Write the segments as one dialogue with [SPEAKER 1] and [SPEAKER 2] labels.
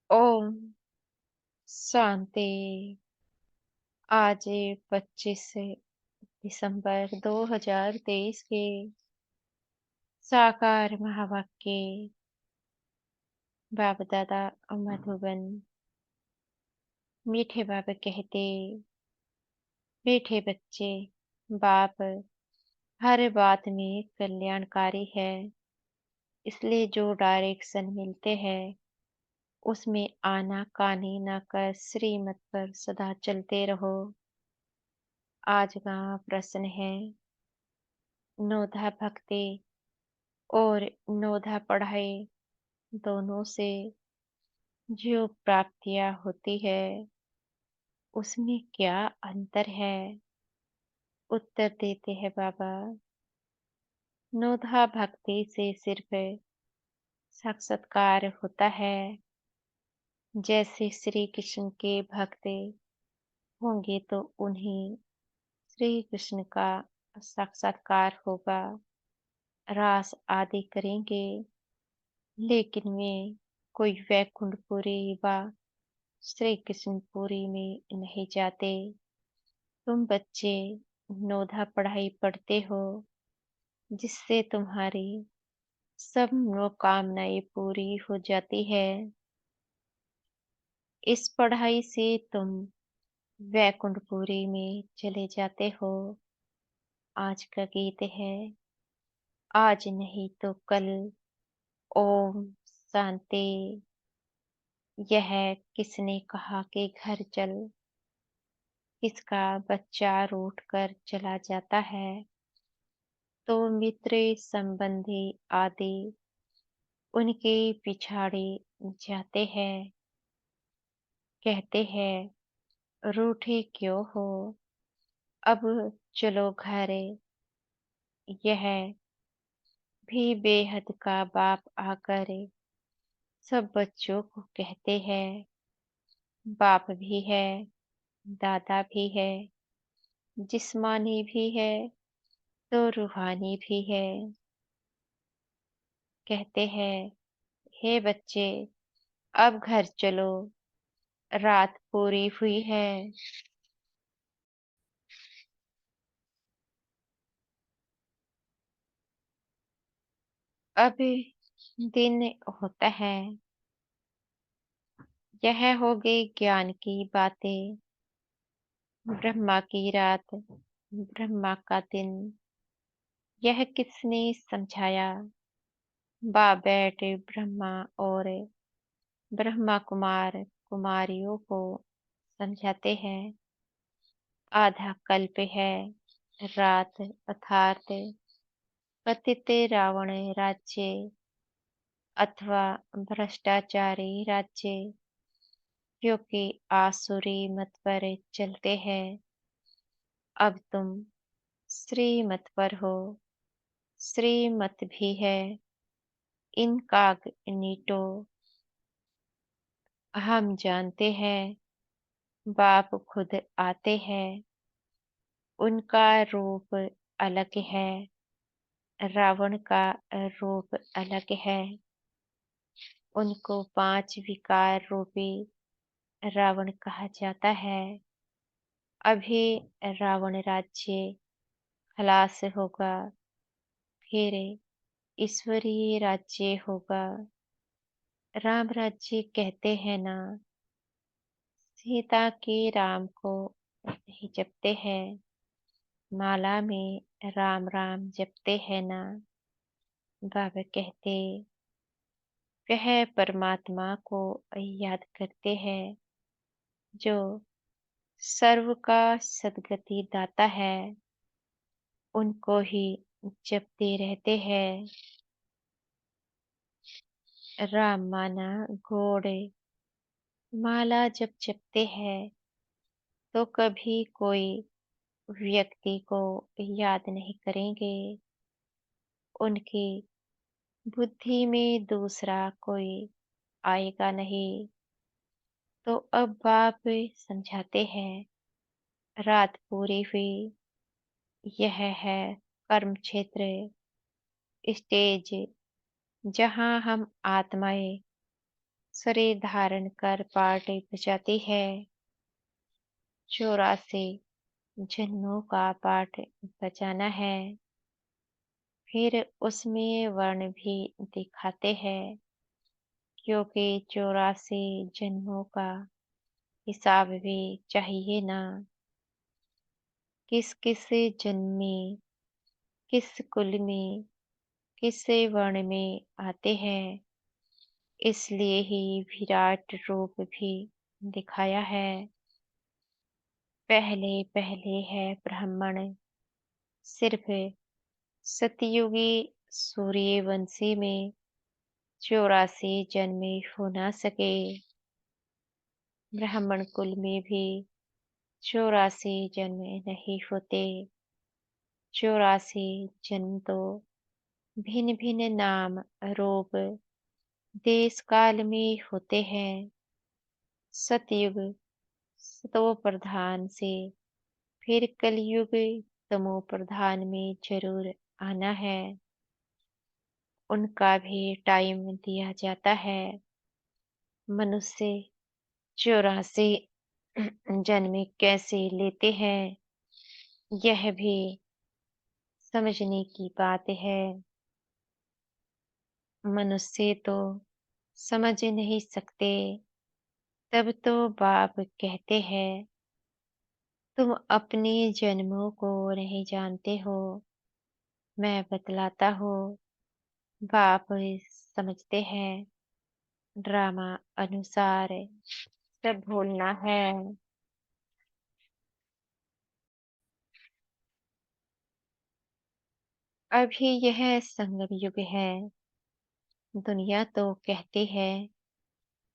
[SPEAKER 1] ओम शांति। आज 25 दिसंबर 2023 के साकार महावाक्य बाप दादा मधुबन। मीठे बाबा कहते, मीठे बच्चे, बाप हर बात में कल्याणकारी है। इसलिए जो डायरेक्शन मिलते हैं उसमें आना कानी न कर श्रीमत पर सदा चलते रहो। आज का प्रश्न है, नौधा भक्ति और नौधा पढ़ाई दोनों से जो प्राप्तियां होती है उसमें क्या अंतर है? उत्तर देते हैं बाबा, नौधा भक्ति से सिर्फ साक्षात्कार होता है। जैसे श्री कृष्ण के भक्त होंगे तो उन्हें श्री कृष्ण का साक्षात्कार होगा, रास आदि करेंगे, लेकिन वे कोई वैकुंठपुरी व श्री कृष्णपुरी में नहीं जाते। तुम बच्चे नौधा पढ़ाई पढ़ते हो, जिससे तुम्हारी सब मनोकामनाएं पूरी हो जाती है। इस पढ़ाई से तुम वैकुंठपुरी में चले जाते हो। आज का गीत है, आज नहीं तो कल। ओम शांति। यह किसने कहा कि घर चल, किसका बच्चा रूठ कर चला जाता है तो मित्र संबंधी आदि उनके पिछाड़े जाते हैं। कहते हैं, रूठे क्यों हो, अब चलो घर। यह भी बेहद का बाप आकर सब बच्चों को कहते हैं। बाप भी है, दादा भी है, जिस्मानी भी है तो रूहानी भी है। कहते हैं, हे बच्चे, अब घर चलो, रात पूरी हुई है। अब दिन होता है। यह हो गई ज्ञान की बातें। ब्रह्मा की रात, ब्रह्मा का दिन, यह किसने समझाया? बाप बैठे ब्रह्मा और ब्रह्मा कुमार कुमारियों को समझाते हैं। आधा कल्प है, रात अर्थात पतित रावण राज्य अथवा भ्रष्टाचारी राज्य, क्योंकि आसुरी मत पर चलते हैं। अब तुम श्रीमत पर हो, श्रीमत भी है इनकॉग्निटो। हम जानते हैं, बाप खुद आते हैं, उनका रूप अलग है, रावण का रूप अलग है। उनको 5 विकार रूपी रावण कहा जाता है। अभी रावण राज्य खलास होगा, फिर ईश्वरीय राज्य होगा। राम राज्य कहते हैं ना, सीता के राम को नहीं जपते हैं, माला में राम राम जपते हैं ना। बाबा कहते, वह परमात्मा को याद करते हैं जो सर्व का सद्गति दाता है, उनको ही जपते रहते हैं। राम माना घोड़े, माला जब जपते हैं तो कभी कोई व्यक्ति को याद नहीं करेंगे। उनकी बुद्धि में दूसरा कोई आएगा नहीं। तो अब बाप समझाते हैं, रात पूरी हुई। यह है कर्म क्षेत्र, स्टेज, जहाँ हम आत्माएं शरीर धारण कर पाठ बजाती है। 84 जन्मों का पाठ बजाना है। फिर उसमें वर्ण भी दिखाते हैं, क्योंकि 84 जन्मों का हिसाब भी चाहिए ना। किस किस जन्म में, किस कुल में, किस वर्ण में आते हैं, इसलिए ही विराट रूप भी दिखाया है। पहले पहले है ब्राह्मण, सिर्फ सतयुगी सूर्यवंशी में 84 जन्म हो ना सके। ब्राह्मण कुल में भी 84 जन्म नहीं होते। 84 जन्म तो भिन्न भिन्न नाम, रूप, देश काल में होते हैं। सतयुग सतो प्रधान से फिर कलयुग तमो प्रधान में जरूर आना है। उनका भी टाइम दिया जाता है। मनुष्य 84 जन्म कैसे लेते हैं, यह भी समझने की बात है। मनुष्य तो समझ नहीं सकते, तब तो बाप कहते हैं, तुम अपने जन्मों को नहीं जानते हो, मैं बतलाता हूँ। बाप समझते हैं, ड्रामा अनुसार सब भूलना है। अभी यह संगम युग है। दुनिया तो कहती है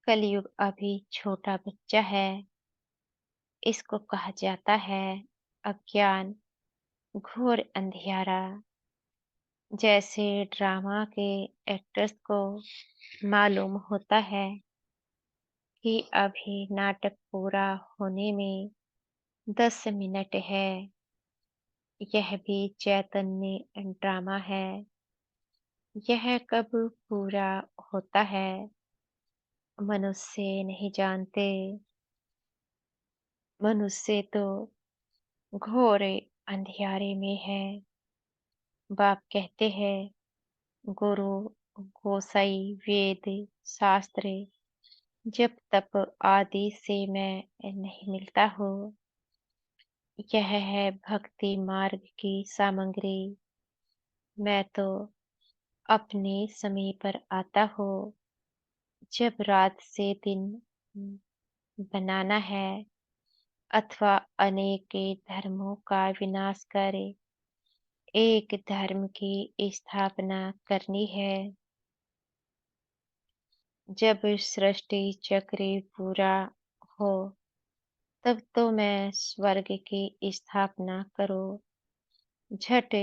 [SPEAKER 1] कलयुग अभी छोटा बच्चा है। इसको कहा जाता है अज्ञान, घोर अंधियारा। जैसे ड्रामा के एक्टर्स को मालूम होता है कि अभी नाटक पूरा होने में 10 मिनट है, यह भी चैतन्य ड्रामा है। यह कब पूरा होता है, मनुष्य नहीं जानते। मनुष्य तो घोर अंधियारे में है। बाप कहते हैं, गुरु, गोसाई, वेद, शास्त्र, जब तप आदि से मैं नहीं मिलता हूँ। यह है भक्ति मार्ग की सामग्री। मैं तो अपने समय पर आता हूँ, जब रात से दिन बनाना है, अथवा अनेक धर्मों का विनाश कर एक धर्म की स्थापना करनी है। जब सृष्टि चक्र पूरा हो, तब तो मैं स्वर्ग की स्थापना करूं। झट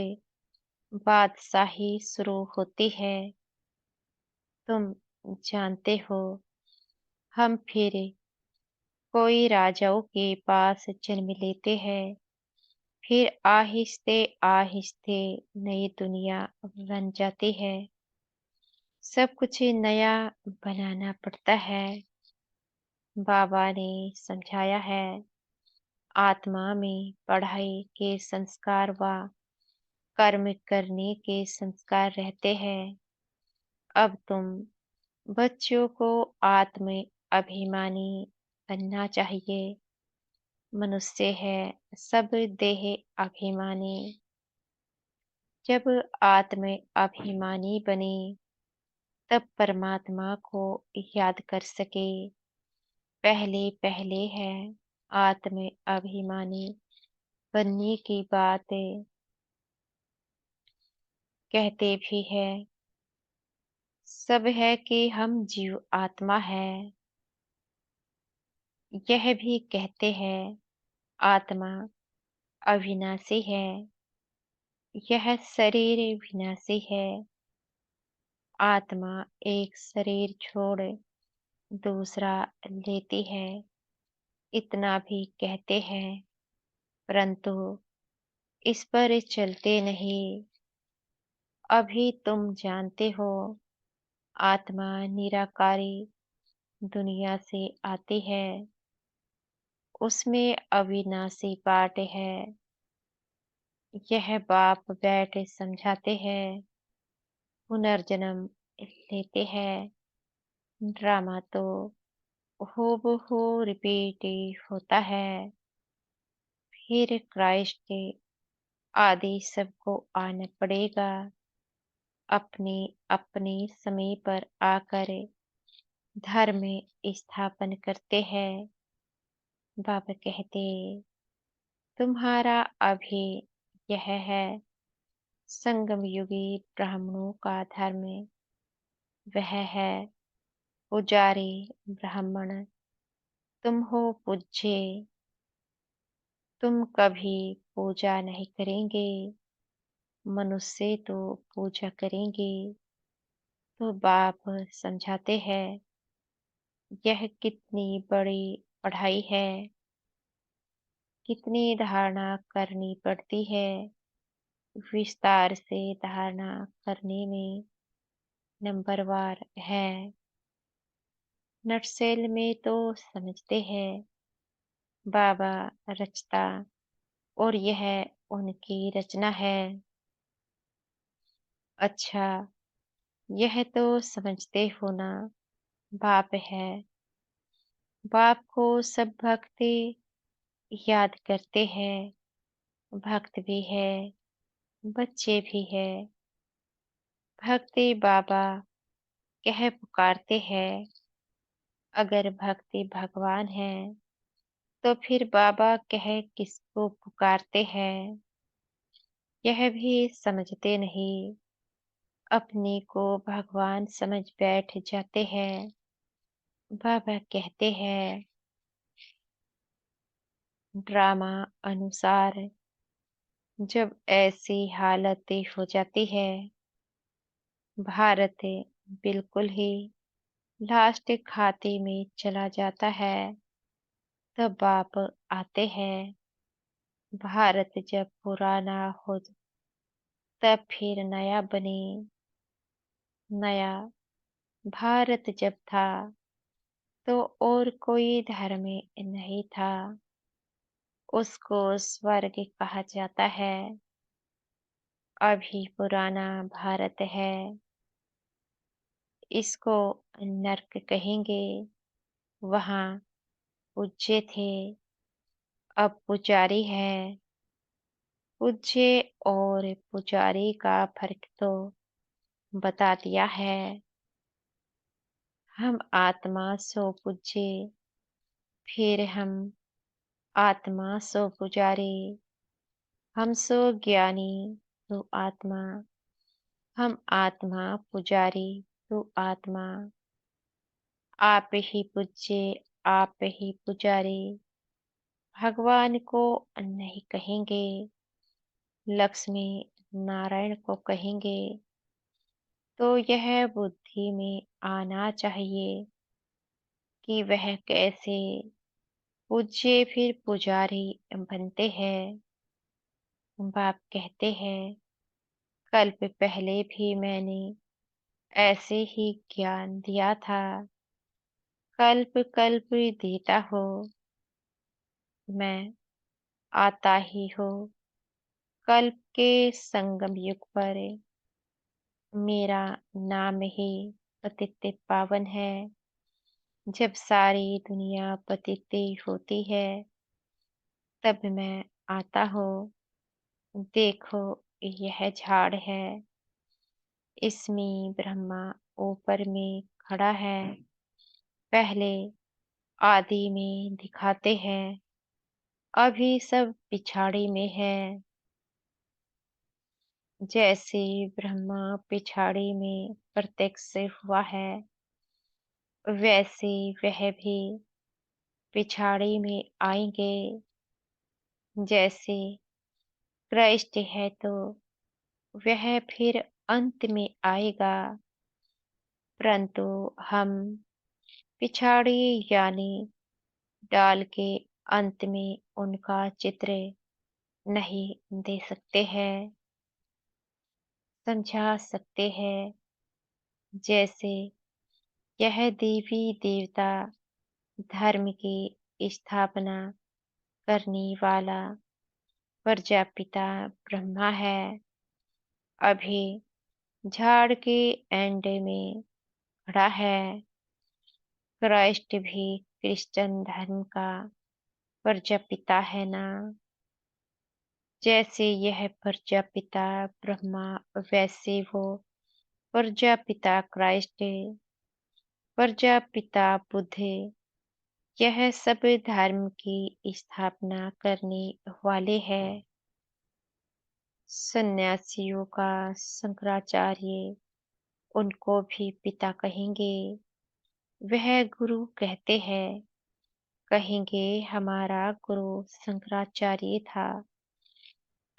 [SPEAKER 1] बादशाही शुरू होती है। तुम जानते हो, हम फिर कोई राजाओं के पास जन्म लेते हैं, फिर आहिस्ते आहिस्ते नई दुनिया बन जाती है। सब कुछ नया बनाना पड़ता है। बाबा ने समझाया है, आत्मा में पढ़ाई के संस्कार व कर्म करने के संस्कार रहते हैं। अब तुम बच्चों को आत्म अभिमानी बनना चाहिए। मनुष्य है सब देह अभिमानी। जब आत्म अभिमानी बने, तब परमात्मा को याद कर सके। पहले पहले है आत्म अभिमानी बनने की बात कहते भी है। सब है कि हम जीव आत्मा है, यह भी कहते हैं आत्मा अविनाशी है। यह शरीर विनाशी है। आत्मा एक शरीर छोड़ दूसरा लेती है, इतना भी कहते हैं, परंतु इस पर चलते नहीं। अभी तुम जानते हो, आत्मा निराकारी दुनिया से आती है, उसमें अविनाशी बात है। यह बाप बैठ समझाते हैं, पुनर्जन्म लेते हैं। ड्रामा तो हूबहू रिपीट होता है। फिर क्राइस्ट के आदि सबको आना पड़ेगा, अपने अपने समय पर आकर धर्म स्थापन करते हैं। बाबा कहते, तुम्हारा अभी यह है संगम युगी ब्राह्मणों का धर्म, वह है पुजारी ब्राह्मण। तुम हो पूज्य, तुम कभी पूजा नहीं करेंगे, मनुष्य तो पूजा करेंगे। तो बाप समझाते हैं, यह कितनी बड़ी पढ़ाई है, कितनी धारणा करनी पड़ती है। विस्तार से धारणा करने में नंबरवार है। नटसेल में तो समझते हैं, बाबा रचता और यह उनकी रचना है। अच्छा, यह तो समझते हो ना, बाप है। बाप को सब भक्त याद करते हैं, भक्त भी है, बच्चे भी है। भक्ति बाबा कह पुकारते हैं। अगर भक्ति भगवान है, तो फिर बाबा कह किसको पुकारते हैं? यह भी समझते नहीं, अपने को भगवान समझ बैठ जाते हैं। बाबा कहते हैं, ड्रामा अनुसार जब ऐसी हालत हो जाती है, भारत बिल्कुल ही लास्ट खाते में चला जाता है, तब बाप आते हैं। भारत जब पुराना हो, तब फिर नया बने। नया भारत जब था, तो और कोई धर्म नहीं था, उसको स्वर्ग कहा जाता है। अभी पुराना भारत है, इसको नर्क कहेंगे। वहाँ पूज्य थे, अब पुजारी है। पूज्य और पुजारी का फर्क तो बता दिया है। हम आत्मा सो पूज्य, फिर हम आत्मा सो पुजारी। हम सो ज्ञानी, तू आत्मा। हम आत्मा पुजारी, तू आत्मा। आप ही पूज्य, आप ही पुजारी। भगवान को नहीं कहेंगे, लक्ष्मी नारायण को कहेंगे। तो यह बुद्धि में आना चाहिए कि वह कैसे पूज्य फिर पुजारी बनते हैं। बाप कहते हैं, कल्प पहले भी मैंने ऐसे ही ज्ञान दिया था। कल्प कल्प देता हो, मैं आता ही हो। कल्प के संगम युग पर मेरा नाम ही पतित पावन है। जब सारी दुनिया पतित होती है, तब मैं आता हूँ। देखो, यह झाड़ है, इसमें ब्रह्मा ऊपर में खड़ा है। पहले आदि में दिखाते हैं, अभी सब पिछाड़ी में है। जैसे ब्रह्मा पिछाड़ी में प्रत्यक्ष हुआ है, वैसे वह भी पिछाड़ी में आएंगे। जैसे क्राइस्ट है, तो वह फिर अंत में आएगा। परंतु हम पिछाड़ी यानी डाल के अंत में उनका चित्र नहीं दे सकते हैं, समझा सकते हैं। जैसे यह देवी देवता धर्म की स्थापना करने वाला प्रजापिता ब्रह्मा है। अभी झाड़ के एंड में खड़ा है। क्राइस्ट भी क्रिश्चियन धर्म का प्रजापिता है ना। जैसे यह प्रजापिता ब्रह्मा, वैसे वो प्रजापिता क्राइस्ट, प्रजापिता बुद्ध, यह सब धर्म की स्थापना करने वाले हैं। सन्यासियों का शंकराचार्य उनको भी पिता कहेंगे। वह गुरु कहते हैं, कहेंगे हमारा गुरु शंकराचार्य था।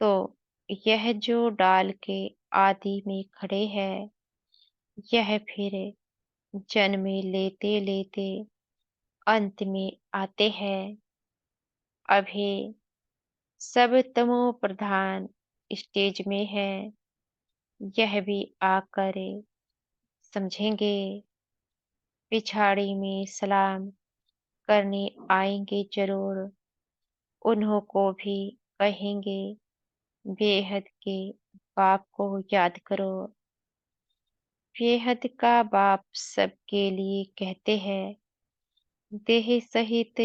[SPEAKER 1] तो यह जो डाल के आदि में खड़े हैं, यह फिर जन्म लेते लेते अंत में आते हैं। अभी सब तमो प्रधान स्टेज में है। यह भी आकर समझेंगे। पिछाड़ी में सलाम करने आएंगे जरूर। उन्हों को भी कहेंगे बेहद के बाप को याद करो। बेहद का बाप सबके लिए कहते हैं, देह सहित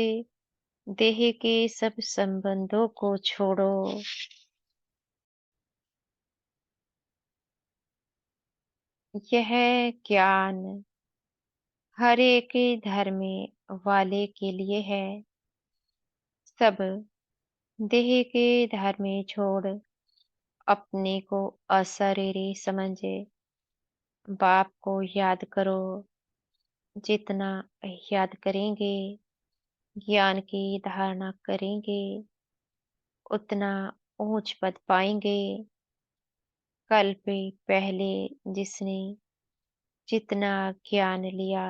[SPEAKER 1] देह के सब संबंधों को छोड़ो। यह ज्ञान हर एक धर्म वाले के लिए है। सब देह के धर्म छोड़ अपने को अशरीरी समझे बाप को याद करो। जितना याद करेंगे, ज्ञान की धारणा करेंगे, उतना ऊंच पद पाएंगे। कल पे पहले जिसने जितना ज्ञान लिया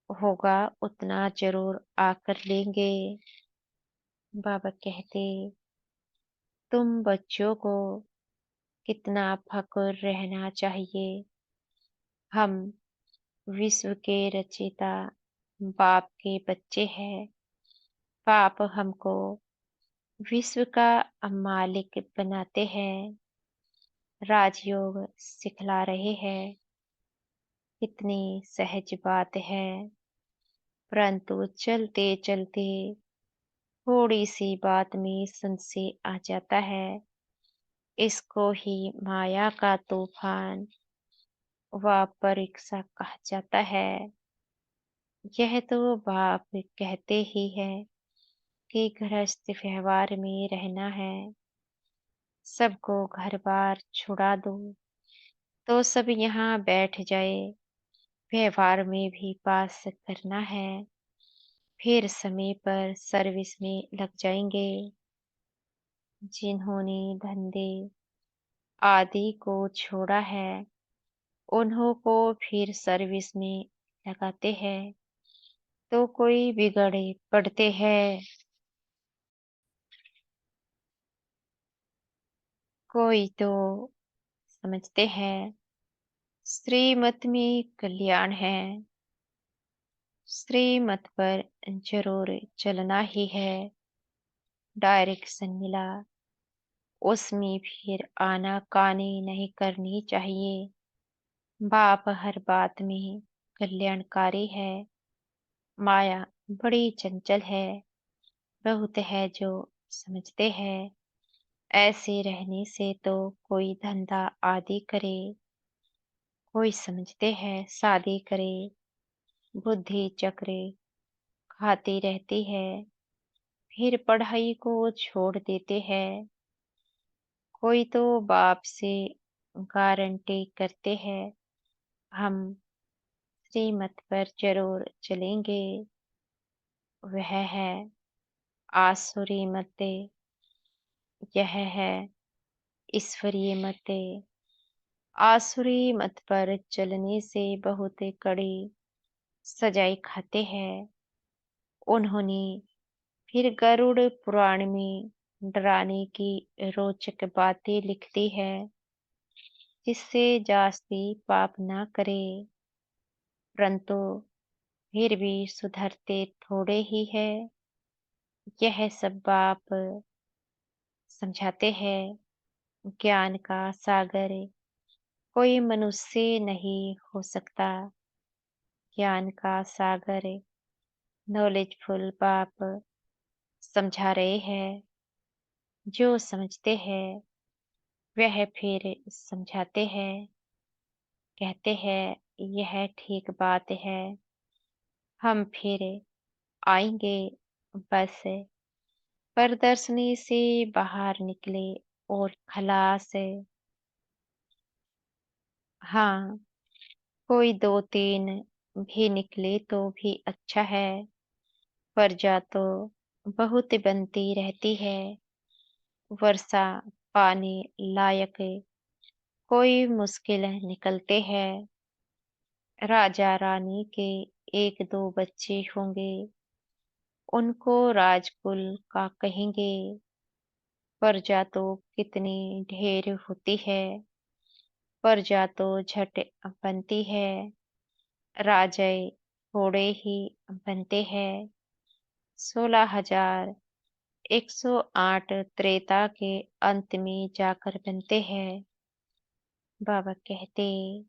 [SPEAKER 1] होगा, उतना जरूर आकर लेंगे। बाबा कहते, तुम बच्चों को कितना फक्र रहना चाहिए। हम विश्व के रचयिता बाप के बच्चे हैं। बाप हमको विश्व का मालिक बनाते हैं। राजयोग सिखला रहे हैं। कितनी सहज बात है, परंतु चलते चलते थोड़ी सी बात में संशय आ जाता है। इसको ही माया का तूफान व परीक्षा कहा जाता है। यह तो बाप कहते ही है कि गृहस्थ व्यवहार में रहना है। सबको घर बार छुड़ा दो तो सब यहाँ बैठ जाए। व्यवहार में भी पास करना है, फिर समय पर सर्विस में लग जाएंगे। जिन्होंने धंधे आदि को छोड़ा है, उन्हों को फिर सर्विस में लगाते हैं। तो कोई बिगड़े पड़ते हैं, कोई तो समझते हैं श्रीमत में कल्याण है। श्रीमत पर जरूर चलना ही है। डायरेक्शन मिला, उसमें फिर आनाकानी नहीं करनी चाहिए। बाप हर बात में कल्याणकारी है। माया बड़ी चंचल है। बहुत है जो समझते हैं। ऐसे रहने से तो कोई धंधा आदि करे, कोई समझते हैं शादी करे, बुद्धि चक्रे खाती रहती है, फिर पढ़ाई को छोड़ देते हैं। कोई तो बाप से गारंटी करते हैं, हम श्रीमत पर जरूर चलेंगे। वह है आसुरी मते, यह है ईश्वरीय मते। आसुरी मत पर चलने से बहुत कड़ी सजाए खाते हैं। उन्होंने फिर गरुड़ पुराण में डराने की रोचक बातें लिख दी है, जिससे जास्ती पाप ना करे। परंतु फिर भी सुधरते थोड़े ही है। यह सब बाप समझाते हैं। ज्ञान का सागर कोई मनुष्य नहीं हो सकता। ज्ञान का सागर नॉलेजफुल बाप समझा रहे हैं। जो समझते हैं वह फिर समझाते हैं, कहते हैं यह ठीक बात है। हम फिर आएंगे। बस प्रदर्शनी से बाहर निकले और खलास। हाँ, कोई 2-3 भी निकले तो भी अच्छा है। प्रजा तो बहुत बनती रहती है। वर्षा पानी लायक कोई मुश्किल निकलते हैं। राजा रानी के 1-2 बच्चे होंगे, उनको राजकुल का कहेंगे। प्रजा तो कितनी ढेर होती है। प्रजा तो झट बनती है। राजे थोड़े ही बनते हैं। 16,108 त्रेता के अंत में जाकर बनते हैं। बाबा कहते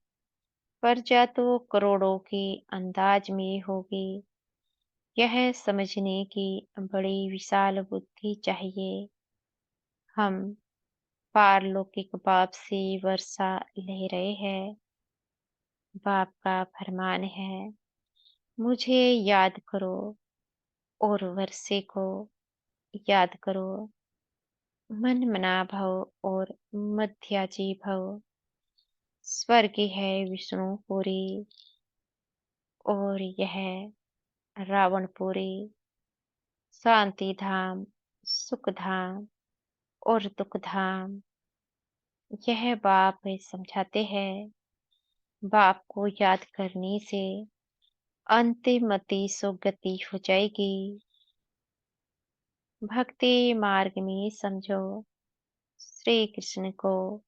[SPEAKER 1] प्रजा तो करोड़ों के अंदाज में होगी। यह समझने की बड़ी विशाल बुद्धि चाहिए। हम पारलौकिक बाप से वर्षा ले रहे हैं। बाप का फरमान है, मुझे याद करो और वर्षे को याद करो। मन मना भव और मध्याजी भव। स्वर्ग है विष्णुपुरी और यह रावणपुरी। शांति धाम, सुख धाम और दुख धाम। यह बाप समझाते हैं। बाप को याद करने से अंतिमति सुगति हो जाएगी। भक्ति मार्ग में समझो, श्री कृष्ण को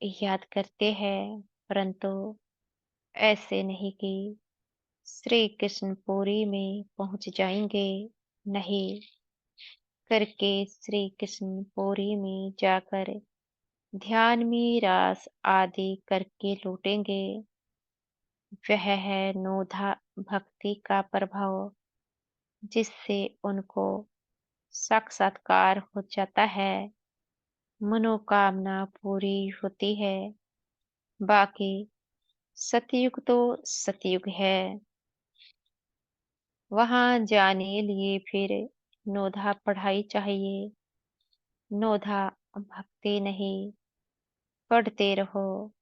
[SPEAKER 1] याद करते हैं, परंतु ऐसे नहीं कि श्री कृष्णपुरी में पहुंच जाएंगे। नहीं, करके श्री कृष्णपुरी में जाकर ध्यान में रास आदि करके लौटेंगे। वह है नोधा भक्ति का प्रभाव, जिससे उनको साक्षात्कार हो जाता है। मनोकामना पूरी होती है। बाकी सतयुग तो सतयुग है। वहां जाने लिए फिर नोधा पढ़ाई चाहिए। नोधा भक्ति नहीं। पढ़ते रहो।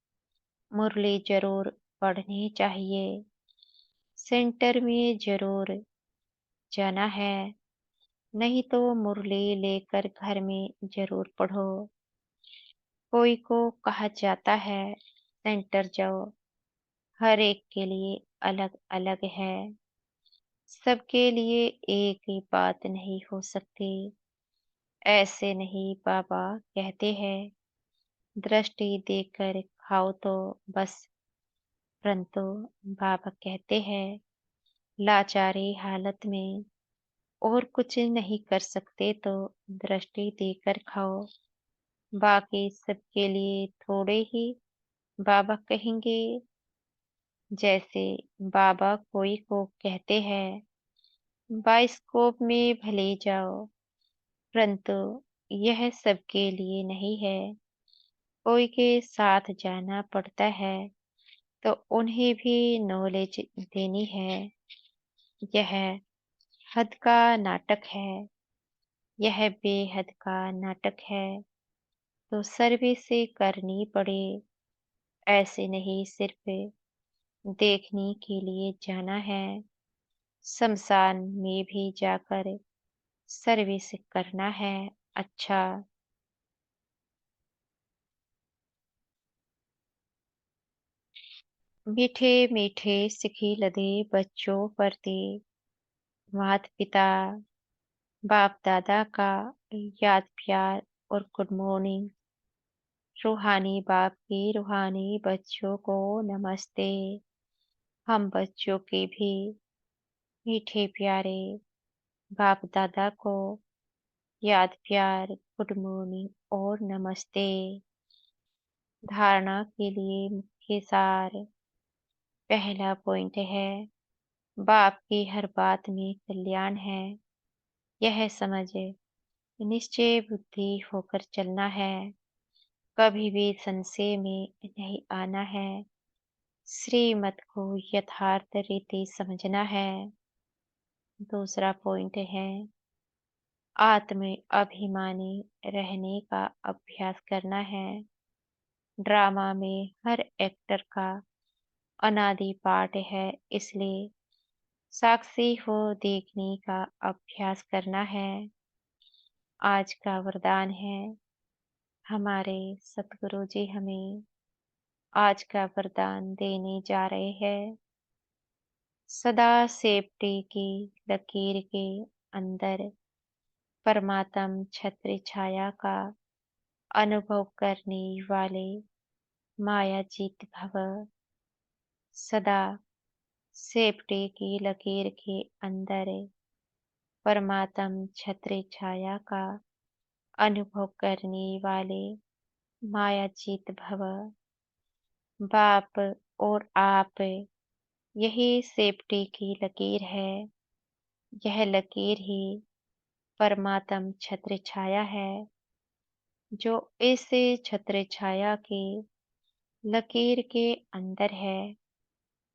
[SPEAKER 1] मुरली जरूर पढ़नी चाहिए। सेंटर में जरूर जाना है। नहीं तो मुरली लेकर घर में जरूर पढ़ो। कोई को कहा जाता है सेंटर जाओ। हर एक के लिए अलग अलग है। सबके लिए एक ही बात नहीं हो सकती। ऐसे नहीं बाबा कहते हैं। दृष्टि देकर खाओ तो बस। परंतु बाबा कहते हैं लाचारी हालत में और कुछ नहीं कर सकते तो दृष्टि देकर खाओ। बाकी सबके लिए थोड़े ही बाबा कहेंगे। जैसे बाबा कोई को कहते हैं बाइस्कोप में भले जाओ, परंतु यह सबके लिए नहीं है। कोई के साथ जाना पड़ता है तो उन्हें भी नॉलेज देनी है। यह हद का नाटक है। यह बेहद का नाटक है। तो सर्विस से करनी पड़े। ऐसे नहीं सिर्फ देखने के लिए जाना है। शमशान में भी जाकर सर्विस करना है। अच्छा, मीठे मीठे सिखी लदे बच्चों प्रति माता पिता बाप दादा का याद प्यार और गुड मॉर्निंग। रूहानी बाप के रूहानी बच्चों को नमस्ते। हम बच्चों के भी मीठे प्यारे बाप दादा को याद प्यार, गुड मॉर्निंग और नमस्ते। धारणा के लिए मुख्य सार। पहला पॉइंट है, बाप की हर बात में कल्याण है। यह समझ निश्चय बुद्धि होकर चलना है। कभी भी संशय में नहीं आना है। श्रीमत को यथार्थ रीति समझना है। दूसरा पॉइंट है, आत्म अभिमानी रहने का अभ्यास करना है। ड्रामा में हर एक्टर का अनादि पाठ है, इसलिए साक्षी हो देखने का अभ्यास करना है। आज का वरदान है, हमारे सतगुरु जी हमें आज का वरदान देने जा रहे हैं। सदा सेफ्टी की लकीर के अंदर परमात्म छत्र छाया का अनुभव करने वाले मायाजीत भव। सदा सेफ्टी की लकीर के अंदर परमात्म छत्र छाया का अनुभव करने वाले मायाजीत भव। बाप और आप, यही सेफ्टी की लकीर है। यह लकीर ही परमात्म छत्र छाया है। जो इस छत्र छाया की लकीर के अंदर है,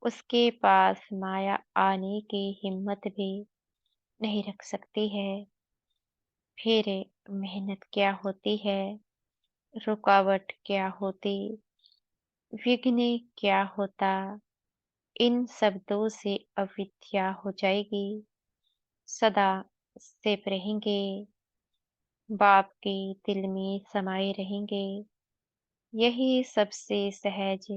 [SPEAKER 1] उसके पास माया आने की हिम्मत भी नहीं रख सकती है। फिर मेहनत क्या होती है, रुकावट क्या होती, विघ्न क्या होता, इन शब्दों से अविद्या हो जाएगी। सदा स्थिर रहेंगे, बाप के दिल में समाये रहेंगे। यही सबसे सहज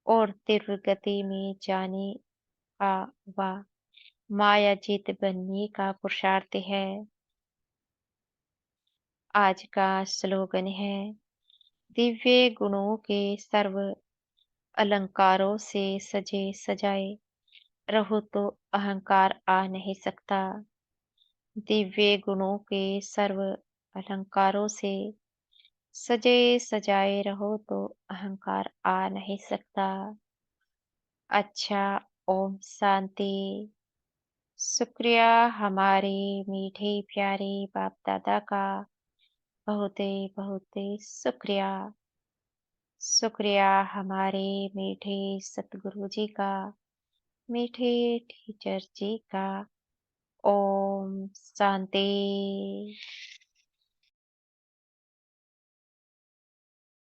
[SPEAKER 1] और तीव्र गति में जाने का व मायाजीत बनने का पुरुषार्थ है। आज का स्लोगन है, दिव्य गुणों के सर्व अलंकारों से सजे सजाए रहो तो अहंकार आ नहीं सकता। दिव्य गुणों के सर्व अलंकारों से सजे सजाए रहो तो अहंकार आ नहीं सकता। अच्छा, ओम शांति। शुक्रिया हमारे मीठे प्यारे बाप दादा का, बहुत बहुत शुक्रिया। शुक्रिया हमारे मीठे सतगुरु जी का, मीठे टीचर जी का। ओम शांति।